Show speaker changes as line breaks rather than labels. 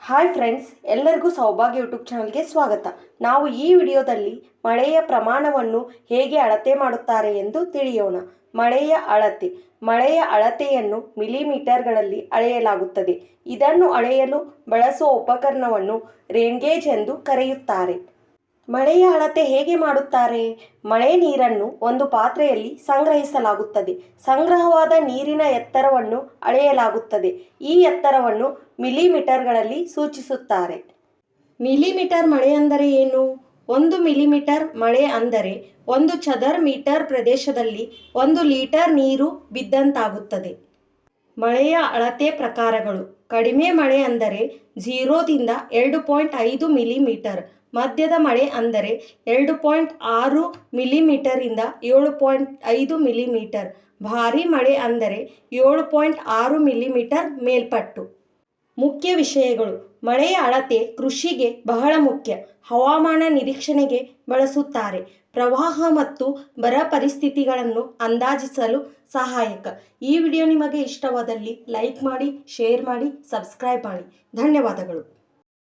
Hi friends, ಎಲ್ಲರಿಗೂ ಸೌಭಾಗ್ಯ YouTube ಚಾನಲ್ಗೆ ಸ್ವಾಗತ. ನಾವು ಈ ವಿಡಿಯೋದಲ್ಲಿ ಮಳೆಯ ಪ್ರಮಾಣವನ್ನು ಹೇಗೆ ಅಳತೆ ಮಾಡುತ್ತಾರೆ ಎಂದು ತಿಳಿಯೋಣ. ಮಳೆಯ ಅಳತೆಯನ್ನು ಮಿಲಿಮೀಟರ್ಗಳಲ್ಲಿ ಅಳೆಯಲಾಗುತ್ತದೆ. ಇದನ್ನು ಅಳೆಯಲು ಬಳಸುವ ಉಪಕರಣವನ್ನು ರೇನ್ಗೇಜ್ ಎಂದು ಕರೆಯುತ್ತಾರೆ. ಮಳೆಯ ಅಳತೆ ಹೇಗೆ ಮಾಡುತ್ತಾರೆ? ಮಳೆ ನೀರನ್ನು ಒಂದು ಪಾತ್ರೆಯಲ್ಲಿ ಸಂಗ್ರಹಿಸಲಾಗುತ್ತದೆ. ಸಂಗ್ರಹವಾದ ನೀರಿನ ಎತ್ತರವನ್ನು ಅಳೆಯಲಾಗುತ್ತದೆ. ಈ ಎತ್ತರವನ್ನು ಮಿಲಿಮೀಟರ್ಗಳಲ್ಲಿ ಸೂಚಿಸುತ್ತಾರೆ. ಮಿಲಿಮೀಟರ್ ಮಳೆ ಅಂದರೆ ಏನು? 1 ಮಿಲಿಮೀಟರ್ ಮಳೆ ಅಂದರೆ 1 ಚದರ ಮೀಟರ್ ಪ್ರದೇಶದಲ್ಲಿ 1 ಲೀಟರ್ ನೀರು ಬಿದ್ದಂತಾಗುತ್ತದೆ. ಮಳೆಯ ಅಳತೆ ಪ್ರಕಾರಗಳು: ಕಡಿಮೆ ಮಳೆ ಅಂದರೆ 0ದಿಂದ 2.5 ಮಿಲಿಮೀಟರ್, ಮಧ್ಯದ ಮಳೆ ಅಂದರೆ 2.6 ಮಿಲಿಮೀಟರಿಂದ 7.5 ಮಿಲಿಮೀಟರ್, ಭಾರೀ ಮಳೆ ಅಂದರೆ 7.6 ಮಿಲಿಮೀಟರ್ ಮೇಲ್ಪಟ್ಟು. ಮುಖ್ಯ ವಿಷಯಗಳು: ಮಳೆಯ ಅಳತೆ ಕೃಷಿಗೆ ಬಹಳ ಮುಖ್ಯ. ಹವಾಮಾನ ನಿರೀಕ್ಷಣೆಗೆ ಬಳಸುತ್ತಾರೆ. ಪ್ರವಾಹ ಮತ್ತು ಬರ ಪರಿಸ್ಥಿತಿಗಳನ್ನು ಅಂದಾಜಿಸಲು ಸಹಾಯಕ. ಈ ವಿಡಿಯೋ ನಿಮಗೆ ಇಷ್ಟವಾದಲ್ಲಿ ಲೈಕ್ ಮಾಡಿ, ಶೇರ್ ಮಾಡಿ, ಸಬ್ಸ್ಕ್ರೈಬ್ ಮಾಡಿ. ಧನ್ಯವಾದಗಳು.